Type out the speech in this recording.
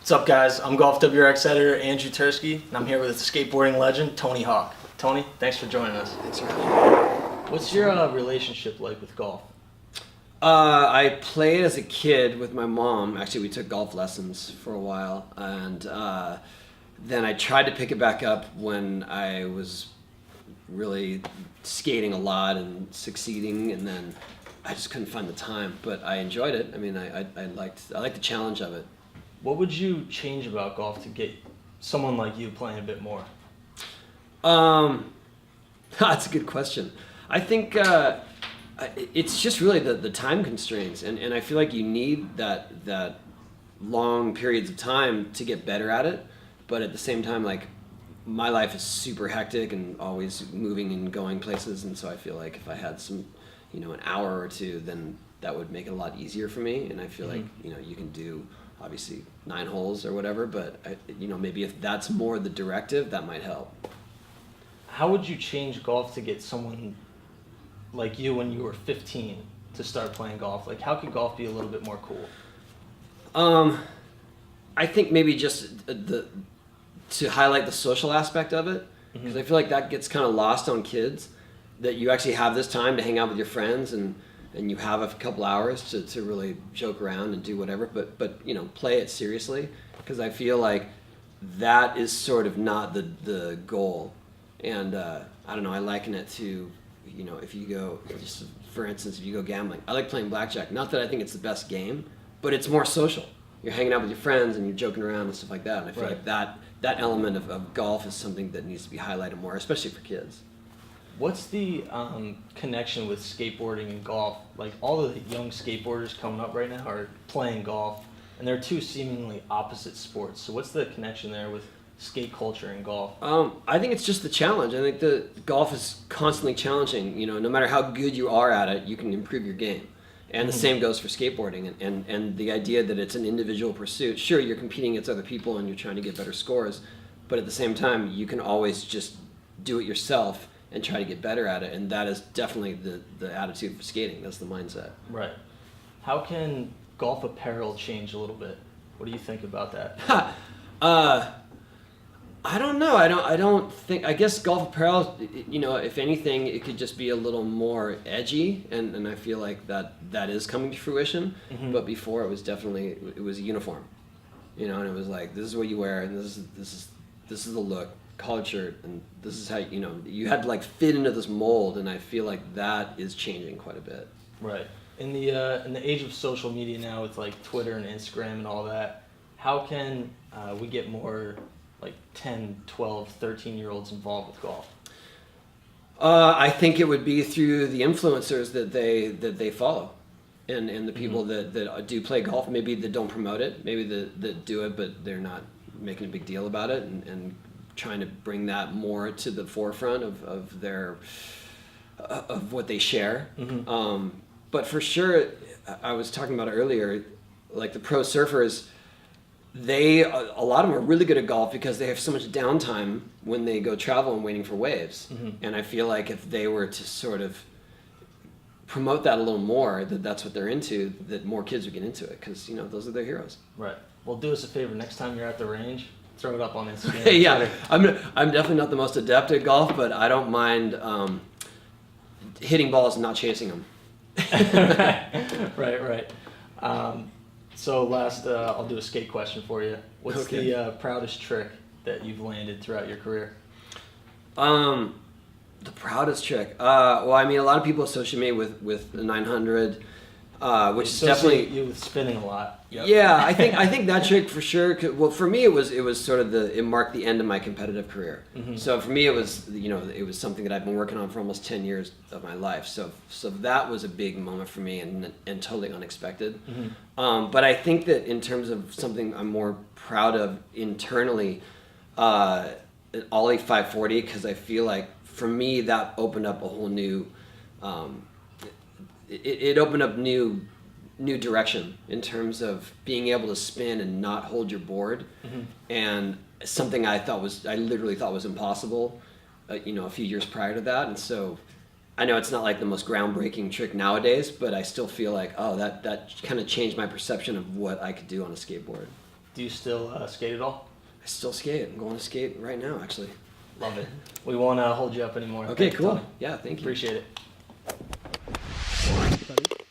What's up, guys? I'm Golf WRX editor Andrew Tursky, and I'm here with skateboarding legend Tony Hawk. Tony, thanks for joining us. Thanks for having me. What's your relationship like with golf? I played as a kid with my mom. Actually, we took golf lessons for a while, and then I tried to pick it back up when I was really skating a lot and succeeding, and then I just couldn't find the time. But I enjoyed it. I mean, I liked the challenge of it. What would you change about golf to get someone like you playing a bit more? That's a good question. I think it's just really the time constraints, and I feel like you need that long periods of time to get better at it. But at the same time, like, my life is super hectic and always moving and going places, and so I feel like if I had some, an hour or two, then that would make it a lot easier for me. And I feel like you can do obviously 9 holes or whatever, but maybe if that's more the directive, that might help. How would you change golf to get someone like you when you were 15 to start playing golf? Like, how could golf be a little bit more cool? I think maybe just to highlight the social aspect of it, because I feel like that gets kind of lost on kids, that you actually have this time to hang out with your friends and you have a couple hours to really joke around and do whatever, but play it seriously, because I feel like that is sort of not the goal. And I don't know, I liken it to, if you go, just for instance, if you go gambling. I like playing blackjack. Not that I think it's the best game, but it's more social. You're hanging out with your friends and you're joking around and stuff like that. And I feel like that element of golf is something that needs to be highlighted more, especially for kids. What's the connection with skateboarding and golf? Like, all the young skateboarders coming up right now are playing golf, and they're two seemingly opposite sports. So what's the connection there with skate culture and golf? I think it's just the challenge. I think the golf is constantly challenging. No matter how good you are at it, you can improve your game. And the same goes for skateboarding. And the idea that it's an individual pursuit. Sure, you're competing against other people and you're trying to get better scores, but at the same time, you can always just do it yourself and try to get better at it. And that is definitely the attitude for skating. That's the mindset. Right. How can golf apparel change a little bit? What do you think about that? I don't know. I don't think. I guess golf apparel, if anything, it could just be a little more edgy, and I feel like that is coming to fruition. But before, it was definitely uniform, and it was like, this is what you wear, and this is the look, collared shirt, and this is how you had to like fit into this mold, and I feel like that is changing quite a bit. Right. In the age of social media now, with like Twitter and Instagram and all that, how can we get more like 10, 12, 13-year-olds involved with golf? I think it would be through the influencers that they follow, and the people that do play golf, maybe that don't promote it, maybe that do it, but they're not making a big deal about it, and trying to bring that more to the forefront of what they share. But for sure, I was talking about it earlier, like the pro surfers, a lot of them are really good at golf because they have so much downtime when they go travel and waiting for waves. And I feel like if they were to sort of promote that a little more, that's what they're into, that more kids would get into it, because those are their heroes. Right. Well, do us a favor, next time you're at the range, throw it up on Instagram. Yeah, I'm definitely not the most adept at golf, but I don't mind hitting balls and not chasing them. Right. So last, I'll do a skate question for you. What's the proudest trick that you've landed throughout your career? The proudest trick. Well, I mean, a lot of people associate me with the 900, which is definitely you with spinning a lot. Yep. Yeah, I think that trick for sure. Well, for me, it was sort of it marked the end of my competitive career. So for me, it was it was something that I've been working on for almost 10 years of my life. So that was a big moment for me and totally unexpected. But I think that in terms of something I'm more proud of internally, Ollie 540, because I feel like for me that opened up a whole new. It opened up new direction in terms of being able to spin and not hold your board, and something I literally thought was impossible, a few years prior to that. And so I know it's not like the most groundbreaking trick nowadays, but I still feel like, that kind of changed my perception of what I could do on a skateboard. Do you still skate at all? I still skate. I'm going to skate right now, actually. Love it. We won't hold you up anymore. Okay, Thank you, cool. Tony. Yeah, thank you. Appreciate it. Buddy.